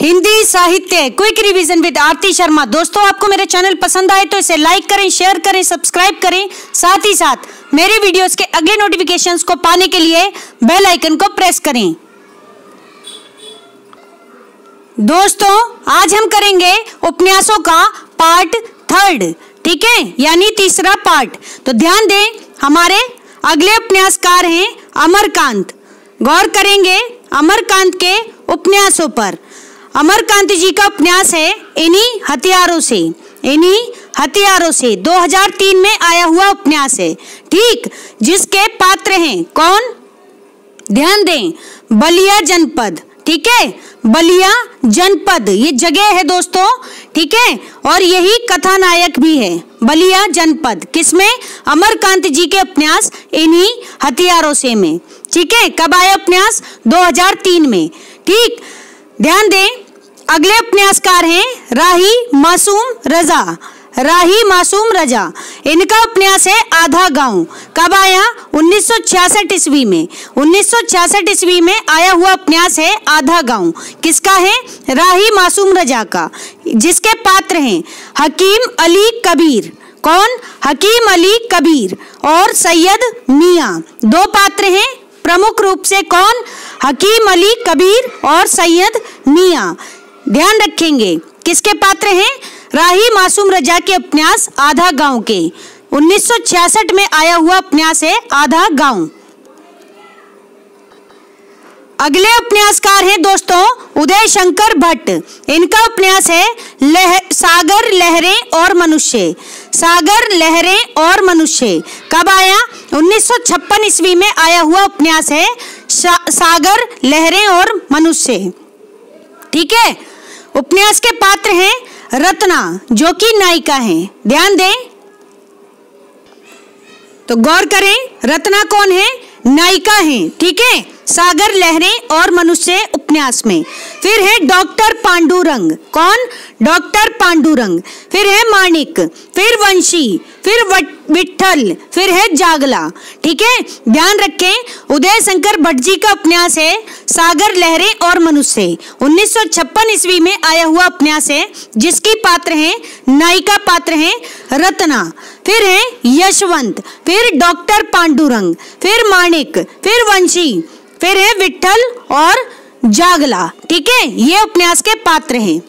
हिंदी साहित्य quick revision with आरती शर्मा। दोस्तों, आपको मेरे चैनल पसंद आए तो इसे लाइक करें, शेयर करें, सब्सक्राइब करें। साथ ही साथ मेरे वीडियोस के अगले नोटिफिकेशंस को पाने के लिए बेल आइकन को प्रेस करें। दोस्तों, आज हम करेंगे उपन्यासों का पार्ट 3, ठीक है, यानी तीसरा पार्ट। तो ध्यान दें, हमारे अगले उपन्यासकार हैं अमरकांत। गौर करेंगे अमरकांत के उपन्यासों पर। अमरकांत जी का उपन्यास है इन्हीं हथियारों से। इन्हीं हथियारों से 2003 में आया हुआ उपन्यास है, ठीक, जिसके पात्र हैं कौन? ध्यान दें, बलिया जनपद, ठीक है, बलिया जनपद ये जगह है दोस्तों, ठीक है, और यही कथानायक भी है। बलिया जनपद किसमें? अमरकांत जी के उपन्यास इन्हीं हथियारों से में, ठीक है। कब आया उपन्यास? 2003 में, ठीक। ध्यान दें, अगले उपन्यासकार हैं राही मासूम रजा। राही मासूम रजा, इनका उपन्यास है आधा गांव। कब आया? 1966 ईस्वी में। 1966 ईस्वी में आया हुआ उपन्यास है आधा गांव। किसका है? राही मासूम रजा का, जिसके पात्र हैं हकीम अली कबीर। कौन? हकीम अली कबीर और सैयद मियां। दो पात्र हैं प्रमुख रूप से। कौन? हकीम अली कबीर और सैयद मियां। ध्यान रखेंगे किसके पात्र हैं? राही मासूम रजा के उपन्यास आधा गांव के। 1966 में आया हुआ उपन्यास है आधा गांव। अगले उपन्यासकार हैं दोस्तों उदय शंकर भट्ट। इनका उपन्यास है सागर लहरें और मनुष्य। सागर लहरें और मनुष्य कब आया? 1956 ईस्वी में आया हुआ उपन्यास है सागर लहरें और मनुष्य, ठीक है। उपन्यास के पात्र हैं रत्ना, जो कि नायिका हैं। ध्यान दें, तो गौर करें, रत्ना कौन है? नायिका हैं, ठीक है, सागर लहरें और मनुष्य उपन्यास में। फिर है डॉक्टर पांडुरंग। कौन? डॉक्टर पांडुरंग। फिर है माणिक, फिर वंशी, फिर विट्ठल, फिर है जागला, ठीक है। ध्यान रखें, उदय शंकर भट्ट जी का उपन्यास है सागर लहरें और मनुष्य। 1956 ईस्वी में आया हुआ उपन्यास है, जिसकी पात्र हैं नायिका पात्र हैं रत्ना। फिर है यशवंत, फिर डॉक्टर पांडुरंग, फिर माणिक, फिर वंशी, फिर है विट्ठल और जागला, ठीक है। ये उपन्यास के पात्र हैं।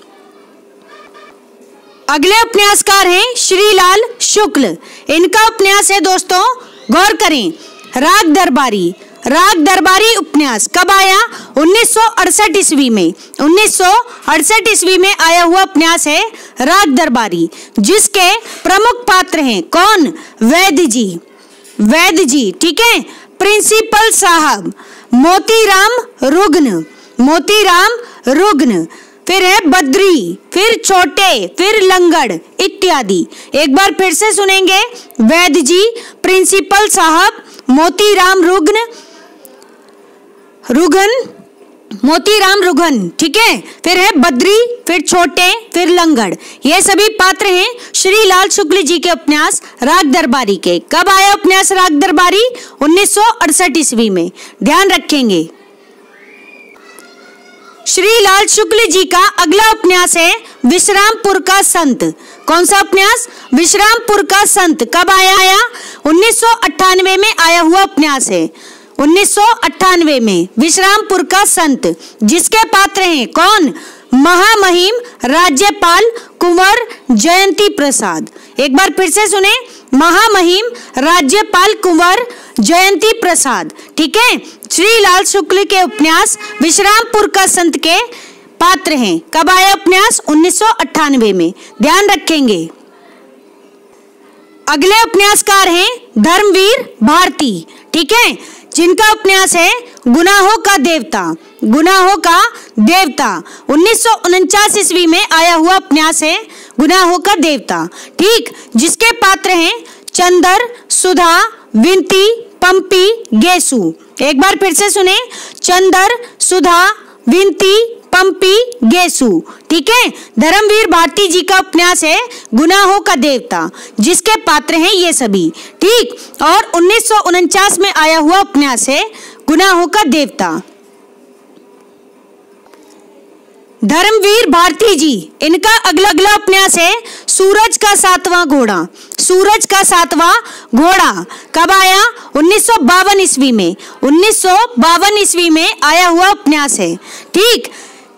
अगले उपन्यासकार हैं श्रीलाल शुक्ल। इनका उपन्यास है दोस्तों, गौर करें, राग दरबारी। राग दरबारी उपन्यास कब आया? 1968 ईस्वी में। 1968 ईस्वी में आया हुआ उपन्यास है राग दरबारी, जिसके प्रमुख पात्र हैं कौन? वैद्य जी। वैद्य जी, ठीक है, प्रिंसिपल साहब, मोतीराम रुग्ण। मोतीराम रुग्ण, फिर है बद्री, फिर छोटे, फिर लंगड़ इत्यादि। एक बार फिर से सुनेंगे, वैद्य जी, प्रिंसिपल साहब, मोतीराम रुग्ण, मोतीराम रुग्ण, ठीक है, फिर है बद्री, फिर छोटे, फिर लंगड़। ये सभी पात्र हैं श्रीलाल शुक्ल जी के उपन्यास राग दरबारी के। कब आया उपन्यास राग दरबारी? 1968 ईस्वी में। ध्यान रखेंगे। श्रीलाल शुक्ल जी का अगला उपन्यास है विश्रामपुर का संत। कौन सा उपन्यास? विश्रामपुर का संत। कब आया? 1998 में आया हुआ उपन्यास है। 1998 में विश्रामपुर का संत, जिसके पात्र हैं कौन? महामहिम राज्यपाल कुंवर जयंती प्रसाद। एक बार फिर से सुने, महामहिम राज्यपाल कुंवर जयंती प्रसाद, ठीक है। श्रीलाल शुक्ल के उपन्यास विश्रामपुर का संत के पात्र हैं। कब आया उपन्यास? 1998 में। ध्यान रखेंगे। अगले उपन्यासकार हैं धर्मवीर भारती, ठीक है, जिनका उपन्यास है गुनाहों का देवता। गुनाहों का देवता 1949 ईस्वी में आया हुआ उपन्यास है गुनाहों का देवता, ठीक, जिसके पात्र हैं चंदर, सुधा, विंती, पंपी, गेसु। एक बार फिर से सुने, चंदर, सुधा, विंती, पंपी, गेसु, ठीक है। धर्मवीर भारती जी का उपन्यास है गुनाहों का देवता, जिसके पात्र हैं ये सभी, ठीक। और 1949 में आया हुआ उपन्यास है गुनाहों का देवता। धर्मवीर भारती जी, इनका अगला उपन्यास है सूरज का सातवां घोड़ा। सूरज का सातवां घोड़ा कब आया? 1952 ईस्वी में। 1952 ईस्वी में आया हुआ उपन्यास है, ठीक,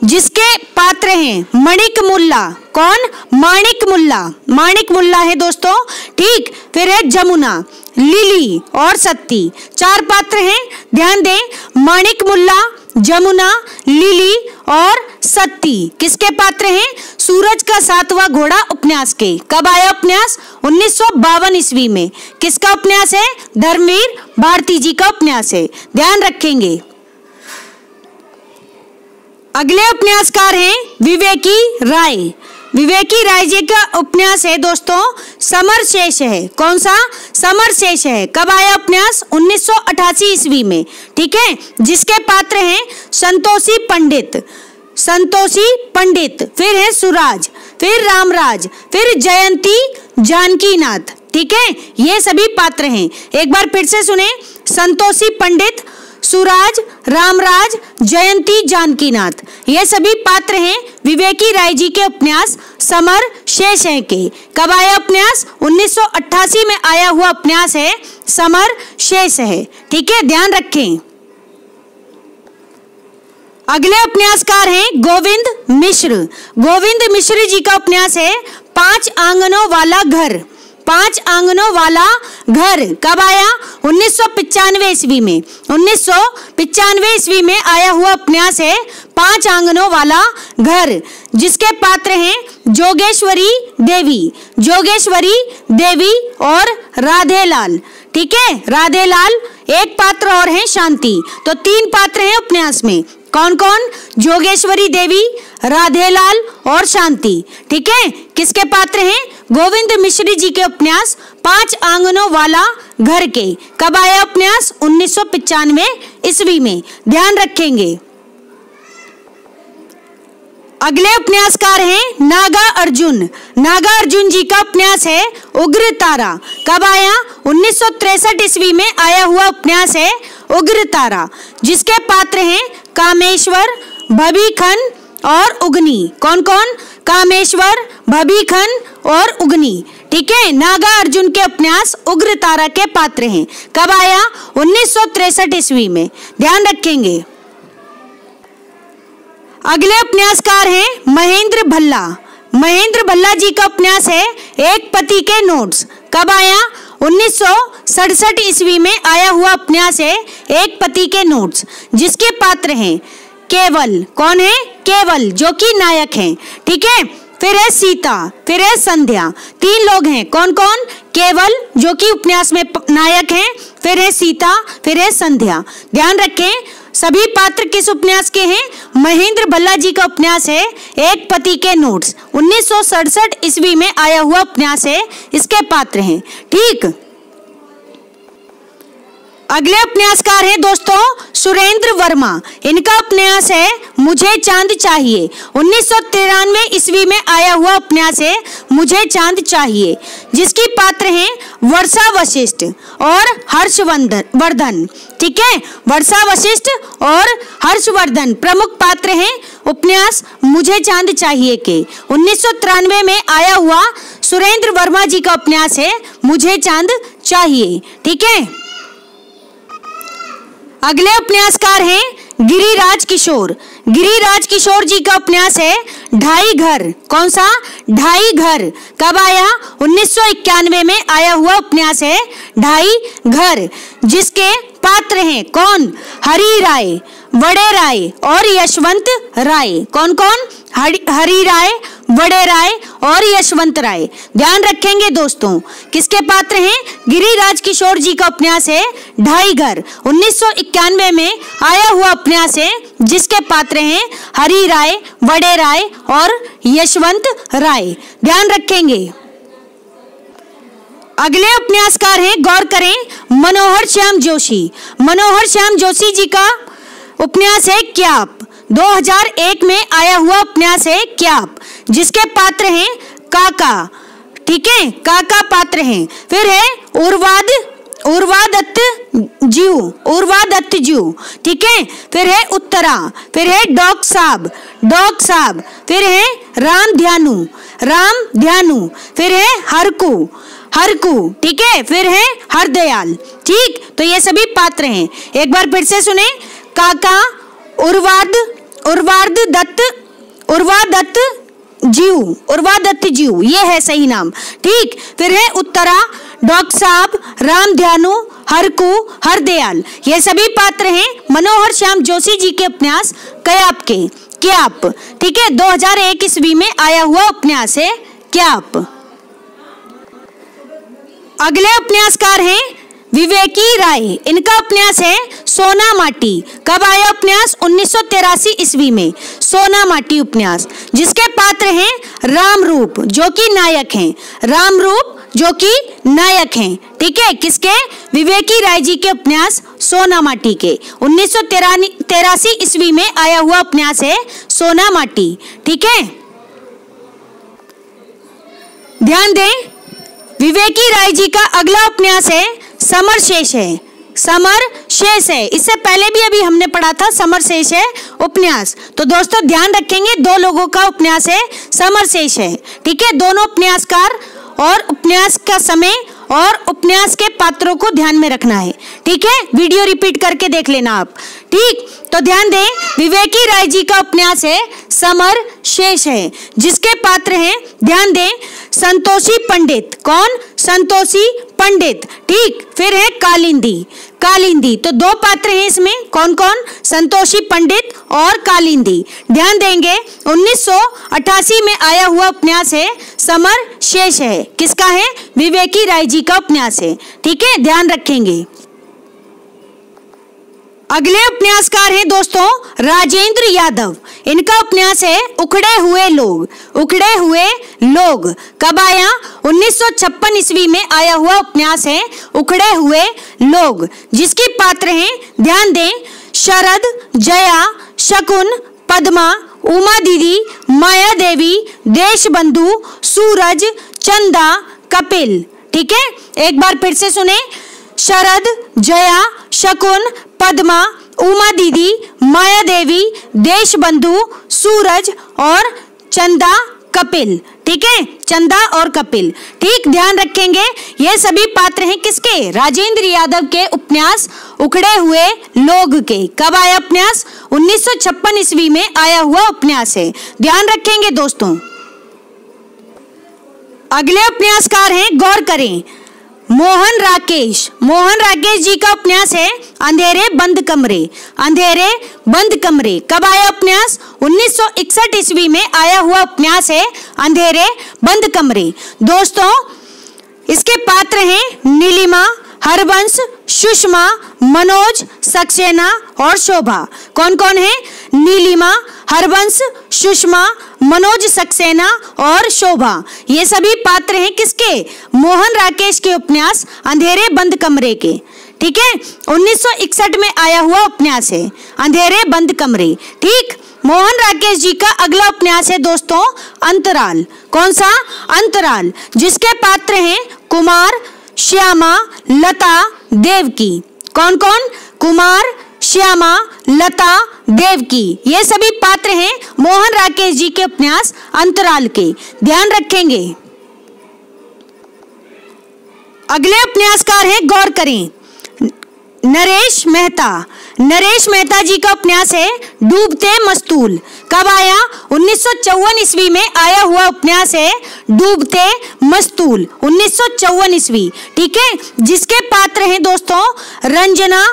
जिसके पात्र हैं मणिक मुल्ला। कौन? माणिक मुल्ला। माणिक मुल्ला है दोस्तों, ठीक। फिर है जमुना, लिली और सत्ती। 4 पात्र हैं, ध्यान दें। माणिक मुल्ला, जमुना, लिली और सत्ती किसके पात्र हैं? सूरज का सातवां घोड़ा उपन्यास के। कब आया उपन्यास? 1952 ईस्वी में। किसका उपन्यास है? धर्मवीर भारती जी का उपन्यास है, ध्यान रखेंगे। अगले उपन्यासकार हैं विवेकी राय। विवेकी राय जी का उपन्यास है दोस्तों समर शेष है। कौन सा? समर शेष है। कब आया उपन्यास? 1988 ईस्वी में, ठीक है, जिसके पात्र हैं संतोषी पंडित। संतोषी पंडित, फिर है सुराज, फिर रामराज, फिर जयंती जानकीनाथ, ठीक है, ये सभी पात्र हैं। एक बार फिर से सुने, संतोषी पंडित, सुराज, रामराज, जयंती जानकीनाथ, ये सभी पात्र हैं विवेकी राय जी के उपन्यास समर शेष है के। कब आया उपन्यास? 1988 में आया हुआ उपन्यास है समर शेष है, ठीक है, ध्यान रखें। अगले उपन्यासकार हैं गोविंद मिश्र। गोविंद मिश्र जी का उपन्यास है 5 आंगनों वाला घर। 5 आंगनों वाला घर कब आया? 1995 ईस्वी में। 1995 ईस्वी में आया हुआ उपन्यास है 5 आंगनों वाला घर, जिसके पात्र हैं जोगेश्वरी देवी, जोगेश्वरी देवी और राधेलाल, ठीक है, राधेलाल। एक पात्र और है शांति। तो 3 पात्र हैं उपन्यास में। कौन कौन? जोगेश्वरी देवी, राधेलाल और शांति, ठीक है। किसके पात्र हैं? गोविंद मिश्र जी के उपन्यास 5 आंगनों वाला घर के। कब आया उपन्यास? 1995 ईस्वी में, ध्यान रखेंगे। अगले उपन्यासकार हैं नागा अर्जुन। नागा अर्जुन जी का उपन्यास है उग्र तारा। कब आया? 1963 ईस्वी में आया हुआ उपन्यास है उग्र तारा, जिसके पात्र हैं कामेश्वर, भबीखन और उगनी। कौन कौन? कामेश्वर, भबीखन और उगनी, ठीक है, नागा अर्जुन के उपन्यास उग्र तारा के पात्र हैं। कब आया? 1963 ईस्वी में, ध्यान रखेंगे। अगले उपन्यासकार हैं महेंद्र भल्ला। महेंद्र भल्ला जी का उपन्यास है एक पति के नोट्स। कब आया? 1967 ईस्वी में आया हुआ उपन्यास है एक पति के नोट्स, जिसके पात्र हैं केवल। कौन है? केवल, जो कि नायक हैं, ठीक है। फिर है सीता, फिर है संध्या। 3 लोग हैं। कौन कौन? केवल, जो कि उपन्यास में नायक हैं, फिर है सीता, फिर है संध्या, ध्यान रखें। सभी पात्र किस उपन्यास के हैं? महेंद्र भल्ला जी का उपन्यास है एक पति के नोट्स। 1967 ईस्वी में आया हुआ उपन्यास है, इसके पात्र हैं, ठीक। अगले उपन्यासकार हैं दोस्तों सुरेंद्र वर्मा। इनका उपन्यास है मुझे चांद चाहिए। 1993 ईस्वी में आया हुआ उपन्यास है मुझे चांद चाहिए, जिसकी पात्र हैं वर्षा वशिष्ठ और हर्षवर्धन, ठीक है। वर्षा वशिष्ठ और हर्षवर्धन प्रमुख पात्र हैं उपन्यास मुझे चांद चाहिए के। 1993 में आया हुआ सुरेंद्र वर्मा जी का उपन्यास है मुझे चांद चाहिए, ठीक है। अगले उपन्यासकार हैं गिरिराज किशोर। गिरिराज किशोर जी का उपन्यास है ढाई घर। कौन सा? ढाई घर। कब आया? 1991 में आया हुआ उपन्यास है ढाई घर, जिसके पात्र हैं कौन? हरि राय, बड़े राय और यशवंत राय। कौन कौन? हरि राय, बड़े राय और यशवंत राय, ध्यान रखेंगे दोस्तों। किसके पात्र हैं? गिरिराज किशोर जी का उपन्यास है ढाई घर। 1991 में आया हुआ उपन्यास है, जिसके पात्र हैं हरि राय, बड़े राय और यशवंत राय, ध्यान रखेंगे। अगले उपन्यासकार हैं, गौर करें, मनोहर श्याम जोशी। मनोहर श्याम जोशी जी का उपन्यास है क्याप। 2001 में आया हुआ उपन्यास है क्याप, जिसके पात्र हैं काका, ठीक है, काका पात्र हैं। फिर है उर्वा दत्त जीव, उर्वा दत्त जीव, ठीक है। फिर है उत्तरा, फिर है डॉक्टर साहब, फिर है राम ध्यानु, फिर है हरकू, ठीक है। फिर है हरदयाल, ठीक। तो ये सभी पात्र हैं। एक बार फिर से सुने, काका, उर्वा दत्त जीव, ये है सही नाम, ठीक। फिर है उत्तरा, डॉक्टर साहब, राम ध्यानु, हरकू, हरदयाल, ये सभी पात्र हैं मनोहर श्याम जोशी जी के उपन्यास क्याप के। क्याप, ठीक है, 2001 ईस्वी में आया हुआ उपन्यास है क्याप। अगले उपन्यासकार हैं विवेकी राय। इनका उपन्यास है सोना माटी। कब आया उपन्यास? 1983 ईस्वी में। सोना माटी उपन्यास, जिसके पात्र हैं रामरूप जो कि नायक हैं, ठीक है। किसके? विवेकी राय जी के उपन्यास सोना माटी के। 1983 ईस्वी में आया हुआ उपन्यास है सोना माटी, ठीक है। ध्यान दें, विवेकी राय जी का अगला उपन्यास है समर शेष है। इससे पहले भी अभी हमने पढ़ा था समर शेष है उपन्यास। तो दोस्तों ध्यान रखेंगे, दो लोगों का उपन्यास है समर शेष है, ठीक है। दोनों उपन्यासकार और उपन्यास का समय और उपन्यास के पात्रों को ध्यान में रखना है, ठीक है। वीडियो रिपीट करके देख लेना आप, ठीक। तो ध्यान दें, विवेकी राय जी का उपन्यास है समर शेष है, जिसके पात्र हैं, ध्यान दें, संतोषी पंडित। कौन? संतोषी पंडित, ठीक। फिर है कालिंदी। तो दो पात्र हैं इसमें, कौन कौन? संतोषी पंडित और कालिंदी। ध्यान देंगे, 1988 में आया हुआ उपन्यास है समर शेष है। किसका है? विवेकी राय जी का उपन्यास है, ठीक है, ध्यान रखेंगे। अगले उपन्यासकार हैं दोस्तों राजेंद्र यादव। इनका उपन्यास है उखड़े हुए लोग। कब आया? 1956 ईस्वी में आया हुआ उपन्यास है उखड़े हुए लोग, जिसके पात्र हैं, ध्यान दें, शरद, जया, शकुन, पद्मा, उमा दीदी, माया देवी, देशबंधु, सूरज, चंदा, कपिल, ठीक है। एक बार फिर से सुने, शरद, जया, शकुन, पद्मा, उमा दीदी, माया देवी, देशबंधु, सूरज और चंदा, कपिल, ठीक है, चंदा और कपिल, ठीक। ध्यान रखेंगे, ये सभी पात्र हैं किसके? राजेंद्र यादव के उपन्यास उखड़े हुए लोग के। कब आया उपन्यास? 1956 ईस्वी में आया हुआ उपन्यास है, ध्यान रखेंगे दोस्तों। अगले उपन्यासकार हैं, गौर करें, मोहन राकेश जी का उपन्यास है अंधेरे बंद कमरे। कब आया उपन्यास? 1961 ईस्वी में आया हुआ उपन्यास है अंधेरे बंद कमरे। दोस्तों इसके पात्र हैं नीलिमा, हरबंश, सुषमा, मनोज, सक्सेना और शोभा। कौन कौन है? नीलिमा, हरबंश, सुषमा, मनोज, सक्सेना और शोभा, ये सभी पात्र हैं किसके? मोहन राकेश के उपन्यास अंधेरे बंद कमरे के, ठीक है। 1961 में आया हुआ उपन्यास है अंधेरे बंद कमरे, ठीक। मोहन राकेश जी का अगला उपन्यास है दोस्तों अंतराल। कौन सा? अंतराल, जिसके पात्र हैं कुमार, श्यामा, लता, देवकी। कौन कौन? कुमार, श्यामा, लता, देवकी, ये सभी पात्र हैं मोहन राकेश जी के उपन्यास अंतराल के, ध्यान रखेंगे। अगले उपन्यासकार हैं, गौर करें, नरेश मेहता जी का उपन्यास है डूबते मस्तूल। कब आया? 1954 ईस्वी में आया हुआ उपन्यास है डूबते मस्तूल, 1954 ईस्वी, ठीक है। जिसके पात्र हैं दोस्तों रंजना,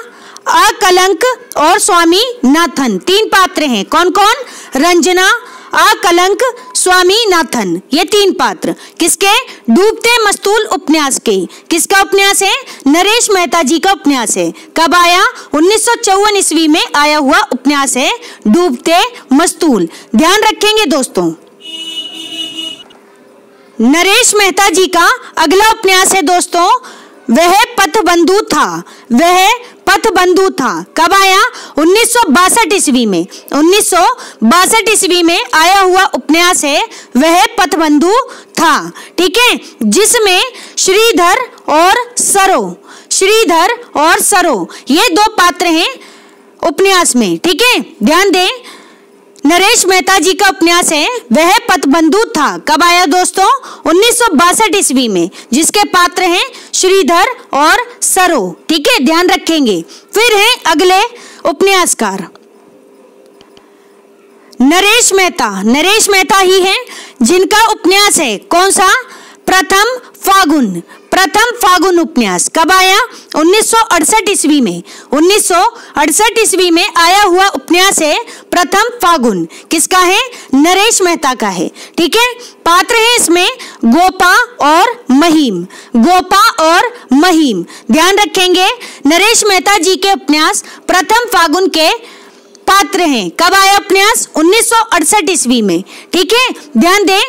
अकलंक और स्वामी नाथन, तीन पात्र हैं। कौन कौन? रंजना, अकलंक, स्वामी नाथन, ये तीन पात्र किसके? डूबते मस्तूल उपन्यास के। किसका उपन्यास है? नरेश मेहता जी का उपन्यास है। कब आया? 1954 ईस्वी में आया हुआ उपन्यास है डूबते मस्तूल, ध्यान रखेंगे दोस्तों। नरेश मेहता जी का अगला उपन्यास है दोस्तों वह पथबंधु था। कब आया? 1962 ईस्वी में। 1962 ईस्वी में आया हुआ उपन्यास है वह पथबंधु था, ठीक है। जिसमें श्रीधर और श्रीधर और सरो, ये दो पात्र हैं उपन्यास में। ठीक है, ध्यान दें, नरेश मेहता जी का उपन्यास है वह पथबंधु था। कब आया दोस्तों? 1962 ईस्वी में, जिसके पात्र हैं श्रीधर और सरो। ठीक है, ध्यान रखेंगे। फिर हैं अगले उपन्यासकार नरेश मेहता। नरेश मेहता ही हैं जिनका उपन्यास है कौन सा? प्रथम फागुन। प्रथम फागुन उपन्यास कब आया? 1968 ईस्वी में। 1968 ईस्वी में आया हुआ उपन्यास है प्रथम फागुन। किसका है? नरेश मेहता का है। ठीक है, पात्र है इसमें गोपा और महिम। गोपा और महिम, ध्यान रखेंगे, नरेश मेहता जी के उपन्यास प्रथम फागुन के पात्र हैं। कब आया उपन्यास? 1968 ईस्वी में। ठीक है, ध्यान दें,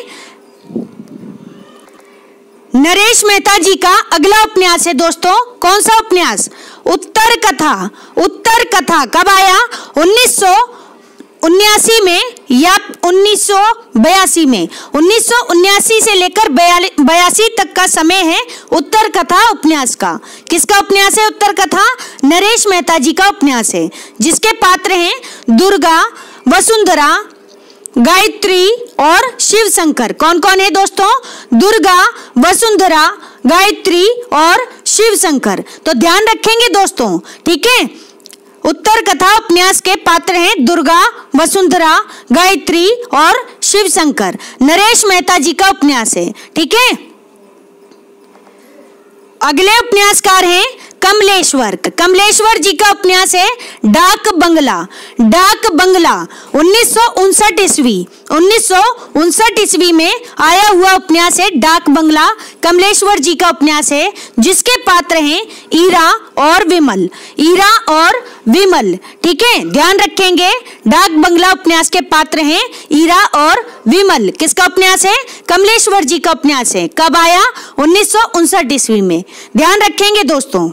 नरेश मेहता जी का अगला उपन्यास है दोस्तों, कौन सा उपन्यास? उत्तर कथा। उत्तर कथा कब आया? 1979 में या 1982 में। 1979 से लेकर 82 तक का समय है उत्तर कथा उपन्यास का। किसका उपन्यास है उत्तर कथा? नरेश मेहता जी का उपन्यास है, जिसके पात्र हैं दुर्गा, वसुंधरा, गायत्री और शिव शंकर। कौन कौन है दोस्तों? दुर्गा, वसुंधरा, गायत्री और शिव शंकर। तो ध्यान रखेंगे दोस्तों। ठीक है, उत्तर कथा उपन्यास के पात्र हैं दुर्गा, वसुंधरा, गायत्री और शिव शंकर। नरेश मेहता जी का उपन्यास है। ठीक है, अगले उपन्यासकार हैं कमलेश्वर। कमलेश्वर जी का उपन्यास है डाक बंगला। डाक बंगला 1959 ईस्वी। 1959 ईस्वी में आया हुआ उपन्यास है डाक बंगला। कमलेश्वर जी का उपन्यास है, जिसके पात्र हैं ईरा और विमल। ईरा और विमल। ठीक है, ध्यान रखेंगे, डाक बंगला उपन्यास के पात्र हैं ईरा और विमल। किसका उपन्यास है? कमलेश्वर जी का उपन्यास है। कब आया? 1959 ईस्वी में। ध्यान रखेंगे दोस्तों।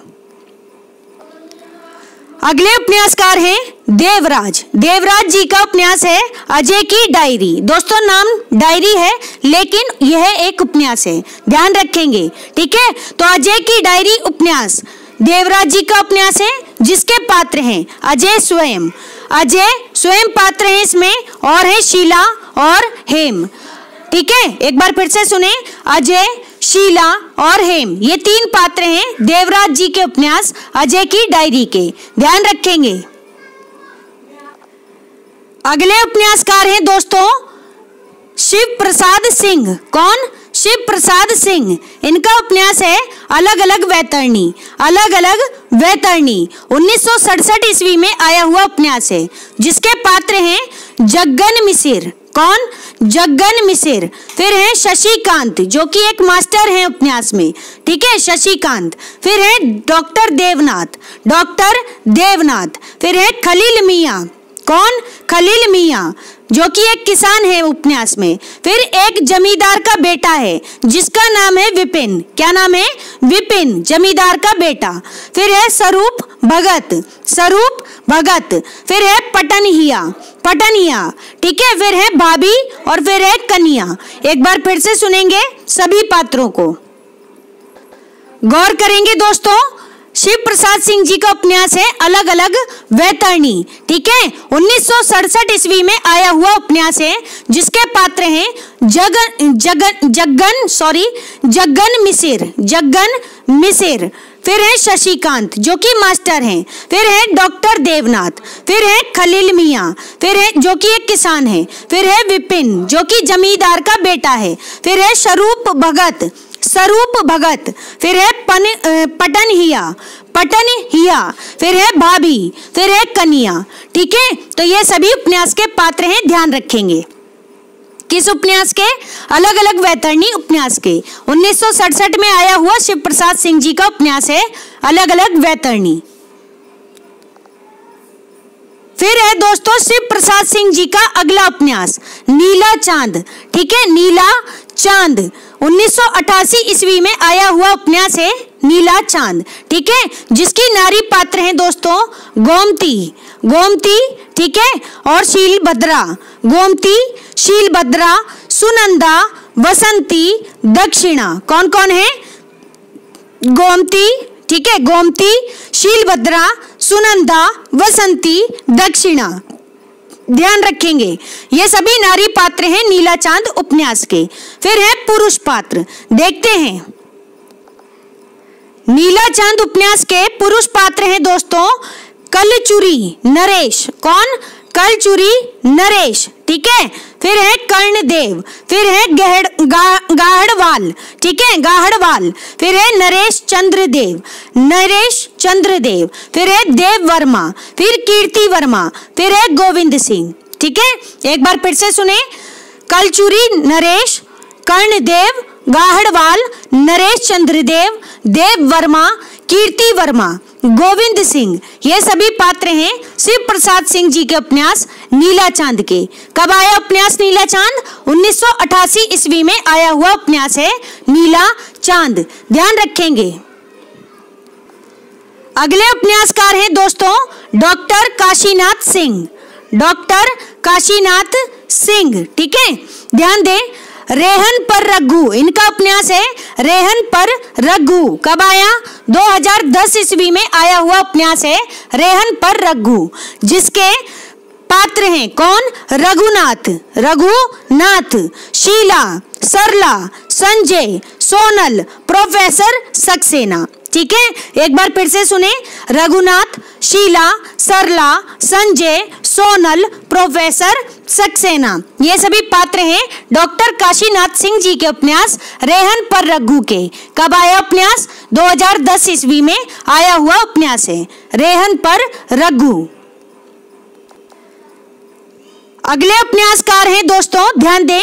अगले उपन्यासकार हैं देवराज। देवराज जी का उपन्यास है अजय की डायरी। दोस्तों, नाम डायरी है लेकिन यह एक उपन्यास है, ध्यान रखेंगे। ठीक है, तो अजय की डायरी उपन्यास देवराज जी का उपन्यास है, जिसके पात्र हैं अजय स्वयं। अजय स्वयं पात्र हैं इसमें, और है शीला और हेम। ठीक है, एक बार फिर से सुने, अजय, शीला और हेम, ये तीन पात्र हैं देवराज जी के उपन्यास अजय की डायरी के। ध्यान रखेंगे। अगले उपन्यासकार हैं दोस्तों शिव प्रसाद सिंह। कौन? शिव प्रसाद सिंह। इनका उपन्यास है अलग अलग वैतरणी। अलग अलग वैतरणी 1967 ईस्वी में आया हुआ उपन्यास है, जिसके पात्र हैं जग्गन मिसिर। कौन? जग्गन मिसिर। फिर है शशिकांत, जो कि एक मास्टर हैं उपन्यास में। ठीक है, शशिकांत। फिर है डॉक्टर देवनाथ। डॉक्टर देवनाथ। फिर है खलील मियाँ। कौन? खलील मियाँ, जो कि एक किसान है उपन्यास में। फिर एक जमींदार का बेटा है, जिसका नाम है विपिन। क्या नाम है? विपिन, जमींदार का बेटा। फिर है स्वरूप भगत। स्वरूप भगत। फिर है पटनहिया। पटनिया। ठीक है, फिर है भाभी और फिर है कन्या। एक बार फिर से सुनेंगे सभी पात्रों को, गौर करेंगे दोस्तों। शिव प्रसाद सिंह जी का उपन्यास है अलग अलग वैतरणी। ठीक है, 1967 ईस्वी में आया हुआ उपन्यास है, जिसके पात्र हैं जग्गन मिसिर। जग्गन मिसिर। फिर है शशिकांत, जो कि मास्टर हैं। फिर है डॉक्टर देवनाथ। फिर है खलील मियाँ, फिर है जो कि एक किसान है। फिर है विपिन, जो कि जमींदार का बेटा है। फिर है स्वरूप भगत। स्वरूप भगत। फिर है पटनहिया। पटनहिया। फिर है भाभी। फिर है कन्या। ठीक है, तो ये सभी उपन्यास के पात्र हैं, ध्यान रखेंगे। किस उपन्यास के? अलग अलग वैतरणी उपन्यास के। 1967 में आया हुआ शिव प्रसाद सिंह जी का उपन्यास है अलग अलग वैतरणी। फिर है दोस्तों शिव प्रसाद सिंह जी का अगला उपन्यास नीला चांद। ठीक है, नीला चांद 1988 ईस्वी में आया हुआ उपन्यास है नीला चांद। ठीक है, जिसकी नारी पात्र हैं दोस्तों गोमती। गोमती। ठीक है, और शीलभद्रा। गोमती, शीलभद्रा, सुनंदा, वसंती, दक्षिणा। कौन कौन है? गोमती, ठीक है, गोमती, शीलभद्रा, सुनंदा, वसंती, दक्षिणा। ध्यान रखेंगे ये सभी नारी पात्र हैं नीला चांद उपन्यास के। फिर है पुरुष पात्र, देखते हैं। नीला चांद उपन्यास के पुरुष पात्र हैं दोस्तों कलचुरी नरेश। कौन? कलचुरी नरेश, ठीक है। फिर है कर्णदेव, फिर है गाहड़वाल, ठीक है, गाहड़वाल। फिर है नरेश चंद्रदेव, नरेश चंद्रदेव। फिर है देव वर्मा, फिर कीर्ति वर्मा, फिर है गोविंद सिंह, ठीक है। एक बार फिर से सुने, कलचुरी नरेश, कर्णदेव, गाहड़वाल, नरेश चंद्रदेव, देव वर्मा, कीर्ति वर्मा, गोविंद सिंह, ये सभी पात्र हैं शिव प्रसाद सिंह जी के उपन्यास नीला चांद के। कब आया उपन्यास नीला चांद? 1988 ईस्वी में आया हुआ उपन्यास है नीला चांद, ध्यान रखेंगे। अगले उपन्यासकार हैं दोस्तों डॉक्टर काशीनाथ सिंह, डॉक्टर काशीनाथ सिंह, ठीक है। ध्यान दें, रेहन पर रघु इनका उपन्यास है, रेहन पर रघु। कब आया? 2010 ईस्वी में आया हुआ उपन्यास है रेहन पर रघु, जिसके पात्र हैं कौन? रघुनाथ, रघुनाथ, शीला, सरला, संजय, सोनल, प्रोफेसर सक्सेना, ठीक है। एक बार फिर से सुने, रघुनाथ, शीला, सरला, संजय, सोनल, प्रोफेसर सक्सेना, ये सभी पात्र हैं डॉक्टर काशीनाथ सिंह जी के उपन्यास रेहन पर रघु के। कब आया उपन्यास? 2010 ईस्वी में आया हुआ उपन्यास है रेहन पर रघु। अगले उपन्यासकार हैं दोस्तों, ध्यान दें,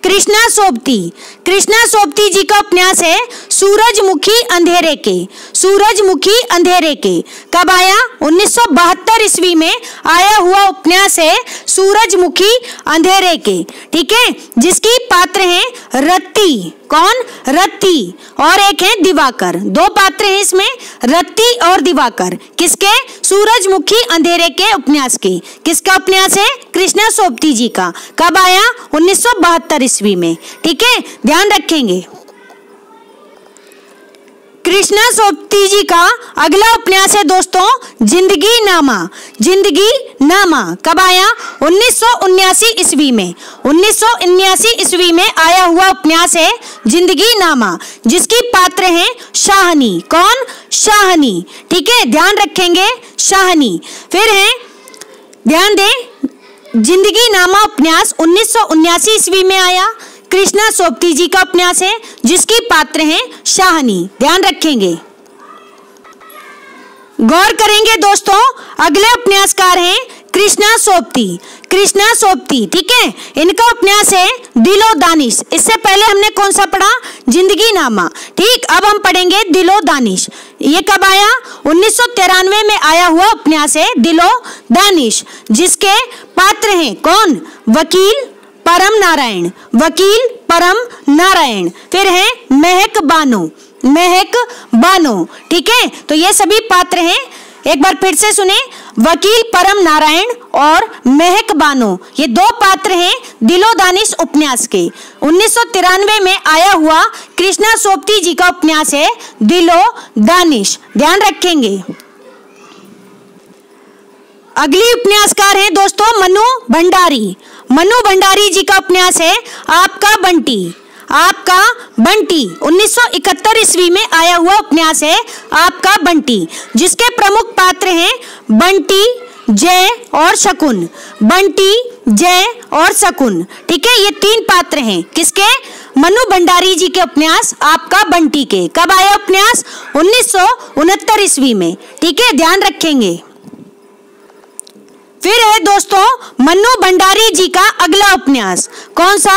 कृष्णा सोबती। कृष्णा सोबती जी का उपन्यास है सूरजमुखी अंधेरे के, सूरजमुखी अंधेरे के। कब आया? 1972 ईस्वी में आया हुआ उपन्यास है सूरजमुखी अंधेरे के, ठीक है, जिसकी पात्र हैं रत्ती। कौन? रत्ती, और एक है दिवाकर। दो पात्र हैं इसमें, रत्ती और दिवाकर। किसके? सूरजमुखी अंधेरे के उपन्यास के। किसका उपन्यास है? कृष्णा सोबती जी का। कब आया? 1972 ईस्वी में, ठीक है, ध्यान रखेंगे। कृष्णा सोबती जी का अगला उपन्यास है दोस्तों जिंदगी नामा, जिंदगी नामा। कब आया? 1979 ईस्वी में, 1979 ईस्वी में आया हुआ उपन्यास है जिंदगी नामा, जिसकी पात्र हैं शाहनी। कौन? शाहनी, ठीक है, ध्यान रखेंगे, शाहनी। फिर है, ध्यान दें, जिंदगी नामा उपन्यास 1979 ईस्वी में आया, कृष्णा सोबती जी का उपन्यास है, जिसकी पात्र हैं शाहनी, ध्यान रखेंगे। गौर करेंगे दोस्तों, अगले उपन्यासकार हैं कृष्णा सोबती, कृष्णा सोबती, ठीक है। इनका उपन्यास है दिलो दानिश। इससे पहले हमने कौन सा पढ़ा? जिंदगी नामा, ठीक। अब हम पढ़ेंगे दिलो दानिश। ये कब आया? 1993 में आया हुआ उपन्यास है दिलो दानिश, जिसके पात्र हैं कौन? वकील परम नारायण, वकील परम नारायण। फिर है महक बानो, महक बानो, ठीक है। तो ये सभी पात्र हैं, एक बार फिर से सुने, वकील परम नारायण और महक बानो, ये दो पात्र हैं दिलो दानिश उपन्यास के। 1993 में आया हुआ कृष्णा सोबती जी का उपन्यास है दिलो दानिश, ध्यान रखेंगे। अगली उपन्यासकार हैं दोस्तों मनु भंडारी। मनु भंडारी जी का उपन्यास है आपका बंटी, आपका बंटी। 1971 ईस्वी में आया हुआ उपन्यास है आपका बंटी, जिसके प्रमुख पात्र हैं बंटी, जय और शकुन, बंटी, जय और शकुन, ठीक है। ये तीन पात्र हैं किसके? मनु भंडारी जी के उपन्यास आपका बंटी के। कब आया उपन्यास? 1969 ईस्वी में, ठीक है, ध्यान रखेंगे। फिर है दोस्तों मनु भंडारी जी का अगला उपन्यास, कौन सा?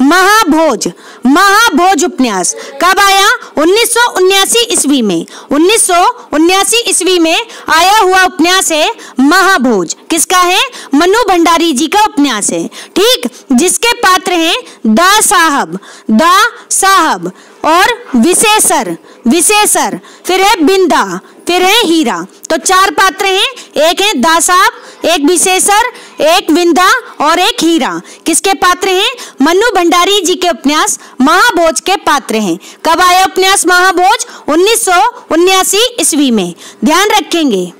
महाभोज, महाभोज उपन्यास। कब आया? 1979 ईस्वी में, 1979 ईस्वी में आया हुआ उपन्यास है महाभोज। किसका है? मनु भंडारी जी का उपन्यास है, ठीक, जिसके पात्र हैं दा साहब, दा साहब और विशेषर, विशेषर। फिर है बिंदा, फिर है हीरा। तो चार पात्र हैं, एक है दा साहब, एक विशेषर, एक विंदा और एक हीरा किसके पात्र हैं? मन्नू भंडारी जी के उपन्यास महाभोज के पात्र हैं। कब आया उपन्यास महाभोज? 1979 ईस्वी में। ध्यान रखेंगे।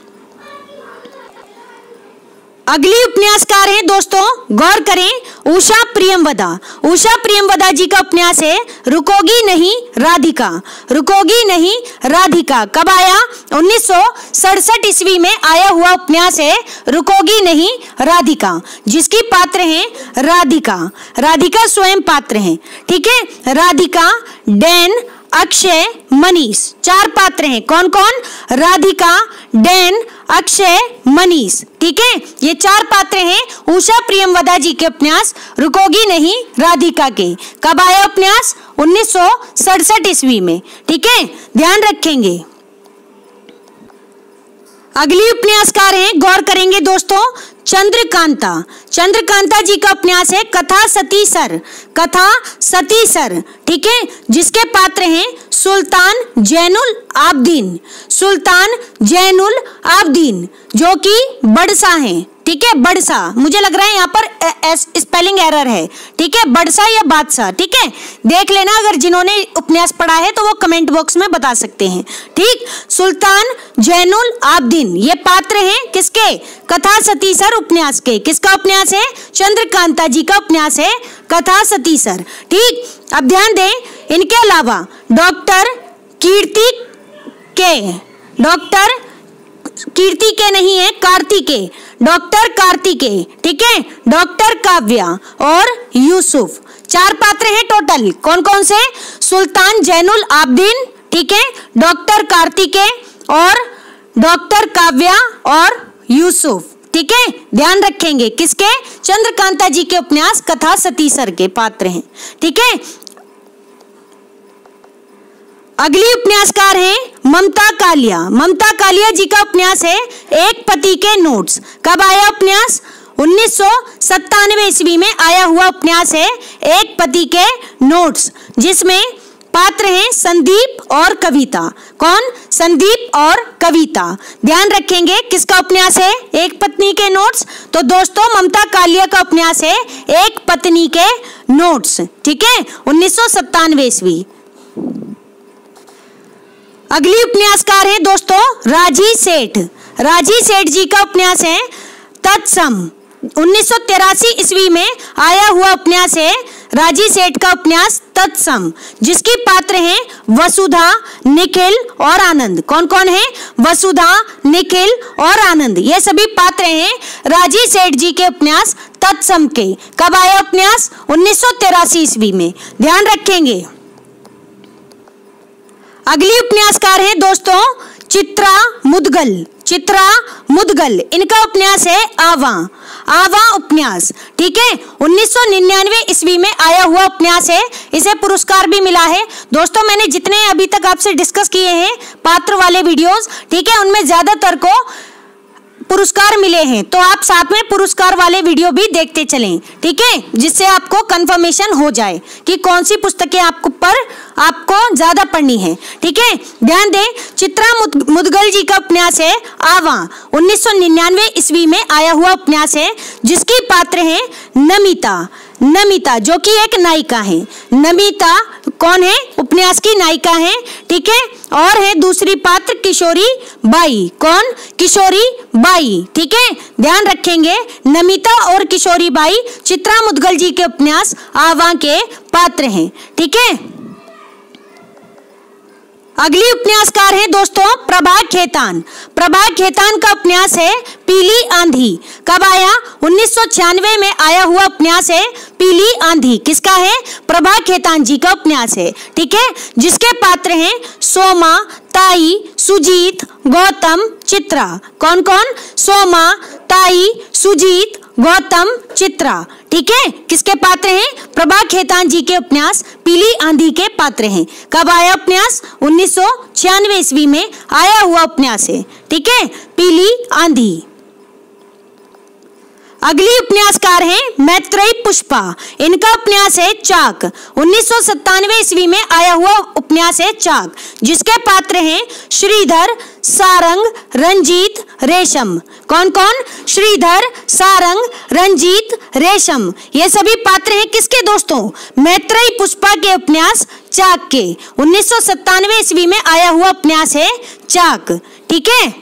अगली उपन्यासकार हैं दोस्तों, गौर करें, उषा प्रियमवदा। उषा प्रियमवदा जी का उपन्यास है रुकोगी नहीं राधिका। रुकोगी नहीं राधिका कब आया? 1967 ईस्वी में आया हुआ उपन्यास है रुकोगी नहीं राधिका, जिसकी पात्र हैं राधिका। राधिका स्वयं पात्र हैं, ठीक है। राधिका, डैन, अक्षय, मनीष, 4 पात्र हैं। कौन कौन? राधिका, डैन, अक्षय, मनीष, ठीक है। ये 4 पात्र हैं उषा प्रियमवदा जी के उपन्यास रुकोगी नहीं राधिका के। कब आया उपन्यास? 1967 ईस्वी में, ठीक है। ध्यान रखेंगे। अगली उपन्यासकार हैं, गौर करेंगे दोस्तों, चंद्रकांता। चंद्रकांता जी का उपन्यास है कथा सतीसर। कथा सतीसर, ठीक है, जिसके पात्र हैं सुल्तान जैनुल आबदीन। सुल्तान जैनुल आबदीन जो कि बड़सा हैं, ठीक है। बड़सा, मुझे लग रहा है यहाँ पर स्पेलिंग एरर है, ठीक है। बड़सा या बादशाह, ठीक है। देख लेना, अगर जिन्होंने उपन्यास पढ़ा है तो वो कमेंट बॉक्स में बता सकते हैं, ठीक। सुल्तान जैनुल आबदीन ये पात्र हैं किसके? कथा सतीसर उपन्यास के। किसका उपन्यास है? चंद्रकांता जी का उपन्यास है कथा सतीसर, ठीक। अब ध्यान दें, इनके अलावा डॉक्टर कीर्ति के नहीं है, कार्तिके, डॉक्टर कार्तिके, ठीक है। डॉक्टर काव्या और यूसुफ, 4 पात्र हैं टोटल। कौन कौन से? सुल्तान जैनुल आबदीन, ठीक है, डॉक्टर कार्तिके और डॉक्टर काव्या और यूसुफ, ठीक है। ध्यान रखेंगे किसके? चंद्रकांता जी के उपन्यास कथा सतीसर के पात्र हैं, ठीक है। अगली उपन्यासकार हैं ममता कालिया। ममता कालिया जी का उपन्यास है एक पति के नोट्स। कब आया उपन्यास? 1997 ईस्वी में आया हुआ उपन्यास है एक पति के नोट्स, जिसमें पात्र हैं संदीप और कविता। कौन? संदीप और कविता। ध्यान रखेंगे किसका उपन्यास है एक पत्नी के नोट्स? तो दोस्तों ममता कालिया का उपन्यास है एक पत्नी के नोट्स, ठीक है, 1997 ईस्वी। अगली उपन्यासकार है दोस्तों राजी सेठ। राजी सेठ जी का उपन्यास है तत्सम। 1983 ईस्वी में आया हुआ उपन्यास है राजी सेठ का उपन्यास तत्सम, जिसकी पात्र हैं वसुधा, निखिल और आनंद। कौन कौन है? वसुधा, निखिल और आनंद, ये सभी पात्र हैं राजी सेठ जी के उपन्यास तत्सम के। कब आया उपन्यास? 1983 ईस्वी में। ध्यान रखेंगे। अगली उपन्यासकार है दोस्तों चित्रा मुदगल। चित्रा मुदगल, इनका उपन्यास है आवा। आवा उपन्यास, ठीक है, 1999 ईस्वी में आया हुआ उपन्यास है। इसे पुरस्कार भी मिला है। दोस्तों मैंने जितने अभी तक आपसे डिस्कस किए हैं पात्र वाले वीडियोस, ठीक है, उनमें ज्यादातर को पुरस्कार मिले हैं, तो आप साथ में पुरस्कार वाले वीडियो भी देखते चलें, ठीक है, जिससे आपको कंफर्मेशन हो जाए कि कौन सी पुस्तकें आपको ज्यादा पढ़नी है, ठीक है। ध्यान दें, चित्रा मुदगल जी का उपन्यास है आवा। 1999 ईस्वी में आया हुआ उपन्यास है, जिसकी पात्र हैं नमिता। नमिता जो कि एक नायिका है। नमिता कौन है? उपन्यास की नायिका है, ठीक है। और है दूसरी पात्र किशोरी बाई। कौन? किशोरी बाई, ठीक है। ध्यान रखेंगे, नमिता और किशोरी बाई चित्रा मुदगल जी के उपन्यास आवा के पात्र हैं, ठीक है। अगली उपन्यासकार है दोस्तों प्रभा खेतान। प्रभा खेतान का उपन्यास है पीली आंधी। कब आया? 1996 में आया हुआ उपन्यास है पीली आंधी। किसका है? प्रभा खेतान जी का उपन्यास है, ठीक है, जिसके पात्र हैं सोमा, ताई, सुजीत, गौतम, चित्रा। कौन कौन? सोमा, ताई, सुजीत, गौतम, चित्रा, ठीक है। किसके पात्र हैं? प्रभा खेतान जी के उपन्यास पीली आंधी के पात्र हैं। कब आया उपन्यास? 1996 ईस्वी में आया हुआ उपन्यास है, ठीक है, पीली आंधी। अगली उपन्यासकार हैं मैत्रेयी पुष्पा। इनका उपन्यास है चाक। 1997 ईस्वी में आया हुआ उपन्यास है चाक, जिसके पात्र हैं श्रीधर, सारंग, रंजीत, रेशम। कौन कौन? श्रीधर, सारंग, रंजीत, रेशम। ये सभी पात्र हैं किसके दोस्तों? मैत्रेयी पुष्पा के उपन्यास चाक के। 1997 ईस्वी में आया हुआ उपन्यास है चाक। ठीक है।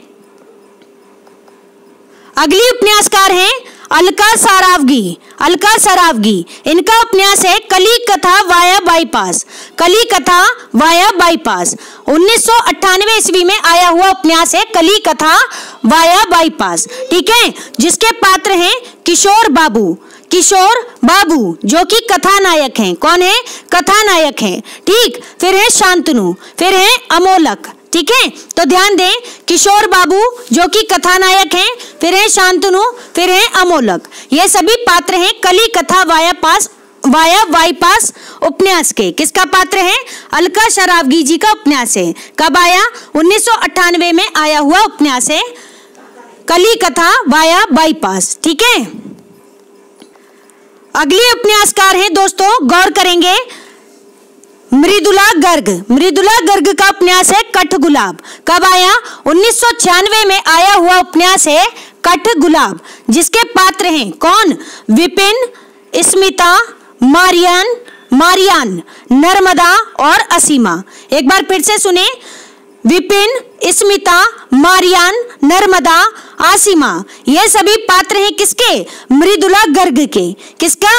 अगली उपन्यासकार हैं अलका सरावगी। अलका सरावगी, इनका उपन्यास है कली कथा वाया बाईपास। कली कथा वाया बाईपास 1998 ईस्वी में आया हुआ उपन्यास है कली कथा वाया बाईपास। ठीक है, जिसके पात्र हैं किशोर बाबू। किशोर बाबू जो कि कथानायक हैं। कौन है? कथानायक हैं। ठीक, फिर है शांतनु, फिर है अमोलक। ठीक है, तो ध्यान दें, किशोर बाबू जो कि कथानायक हैं, फिर है शांतनु, फिर है अमोलक। ये सभी पात्र हैं कली कथा वाया बाईपास उपन्यास के। किसका पात्र है? अलका सरावगी जी का उपन्यास है। कब आया? 1998 में आया हुआ उपन्यास है कली कथा वाया बाईपास। ठीक है। अगली उपन्यासकार हैं दोस्तों, गौर करेंगे, मृदुला गर्ग। मृदुला गर्ग का उपन्यास है कठगुलाब। कब आया? 1996 में आया हुआ उपन्यास है कठगुलाब, जिसके पात्र हैं कौन? विपिन, स्मिता, मारियान, नर्मदा और असीमा। एक बार फिर से सुने, विपिन, स्मिता, मारियान, नर्मदा, आसिमा। ये सभी पात्र हैं किसके? मृदुला गर्ग के। किसका?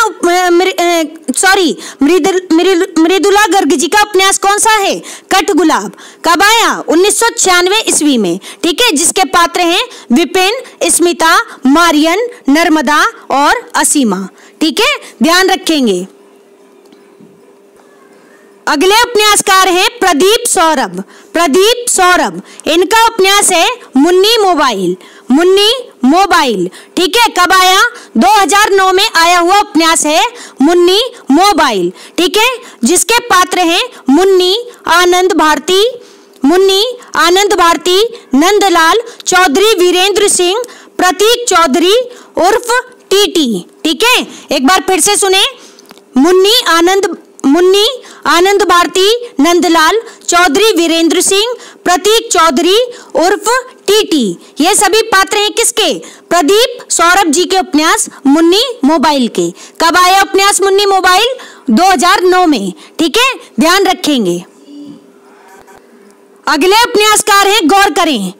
मृदुला गर्ग जी का उपन्यास कौन सा है? कठगुलाब। कब आया? 1996 ईस्वी में। ठीक है, जिसके पात्र हैं विपिन, स्मिता, मारियन, नर्मदा और असीमा। ठीक है, ध्यान रखेंगे। अगले उपन्यासकार हैं प्रदीप सौरभ। प्रदीप सौरभ, इनका उपन्यास है मुन्नी मोबाइल। मुन्नी मोबाइल। ठीक है, कब आया? 2009 में आया हुआ उपन्यास है मुन्नी मोबाइल। ठीक है, जिसके पात्र हैं मुन्नी आनंद भारती, नंदलाल चौधरी, वीरेंद्र सिंह, प्रतीक चौधरी उर्फ टीटी। ठीक है, एक बार फिर से सुने, मुन्नी आनंद भारती, नंदलाल चौधरी, वीरेंद्र सिंह, प्रतीक चौधरी उर्फ टीटी। ये सभी पात्र हैं किसके? प्रदीप सौरभ जी के उपन्यास मुन्नी मोबाइल के। कब आया उपन्यास मुन्नी मोबाइल? 2009 में। ठीक है, ध्यान रखेंगे। अगले उपन्यासकार हैं, गौर करें,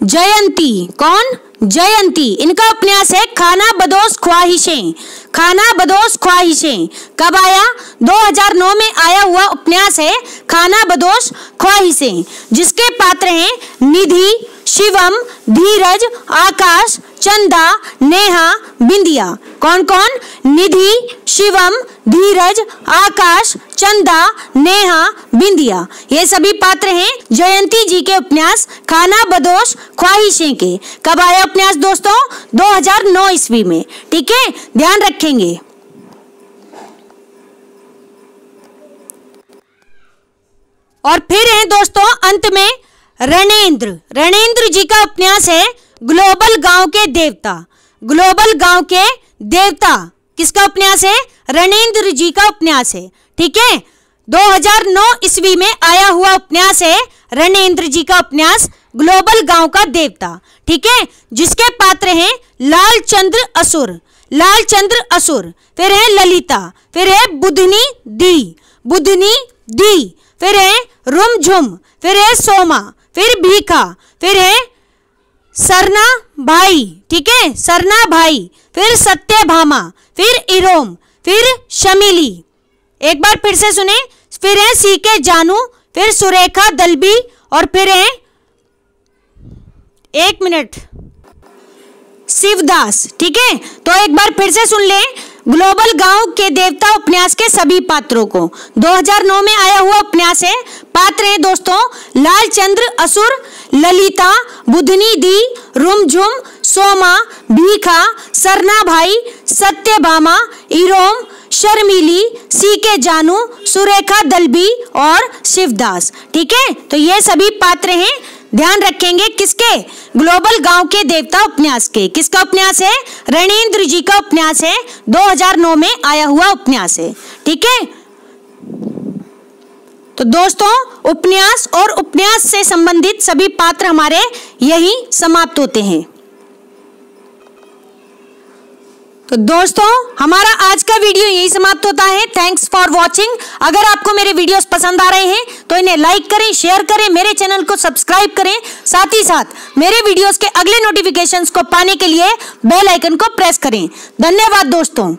जयंती। कौन? जयंती। इनका उपन्यास है खाना बदोश ख्वाहिशें। खाना बदोश ख्वाहिशें। कब आया? 2009 में आया हुआ उपन्यास है खाना बदोश ख्वाहिशें, जिसके पात्र हैं निधि, शिवम, धीरज, आकाश, चंदा, नेहा, बिंदिया। कौन कौन? निधि, शिवम, धीरज, आकाश, चंदा, नेहा, बिंदिया। ये सभी पात्र हैं जयंती जी के उपन्यास खाना बदोश ख्वाहिशें के। कब आया उपन्यास दोस्तों? 2009 ईस्वी में। ठीक है, ध्यान रखेंगे। और फिर है दोस्तों अंत में रणेंद्र जी का उपन्यास है ग्लोबल गांव के देवता। ग्लोबल गांव के देवता किसका उपन्यास है? रणेंद्र जी का उपन्यास है। ठीक है, 2009 ईस्वी में आया हुआ उपन्यास है रणेंद्र जी का उपन्यास ग्लोबल गांव का देवता। ठीक है, जिसके पात्र हैं लालचंद्र असुर, फिर है ललिता, फिर है बुधनी दी, फिर है रुमझुम, फिर है सोमा, फिर भीखा, फिर है सरना भाई। ठीक है, सरना भाई, फिर सत्यभामा, फिर इरोम, फिर शमीली। एक बार फिर से सुने, फिर है सीके जानू, फिर सुरेखा दलबी और फिर है शिवदास। ठीक है, तो एक बार फिर से सुन लें ग्लोबल गांव के देवता उपन्यास के सभी पात्रों को। 2009 में आया हुआ उपन्यास है। पात्र हैं दोस्तों लालचंद्र असुर, ललिता, बुधनी दी, रुमझुम, सोमा, भीखा, सरना भाई, सत्यभामा, इरोम, शर्मिली, सीके जानू, सुरेखा दलबी और शिवदास। ठीक है, तो ये सभी पात्र हैं ध्यान रखेंगे किसके? ग्लोबल गांव के देवता उपन्यास के। किसका उपन्यास है? रणेंद्र जी का उपन्यास है, 2009 में आया हुआ उपन्यास है। ठीक है, तो दोस्तों उपन्यास और उपन्यास से संबंधित सभी पात्र हमारे यही समाप्त होते हैं। तो दोस्तों हमारा आज का वीडियो यही समाप्त होता है। Thanks for watching. अगर आपको मेरे वीडियोस पसंद आ रहे हैं तो इन्हें लाइक करें, शेयर करें, मेरे चैनल को सब्सक्राइब करें। साथ ही साथ मेरे वीडियोस के अगले नोटिफिकेशंस को पाने के लिए बेल आइकन को प्रेस करें। धन्यवाद दोस्तों।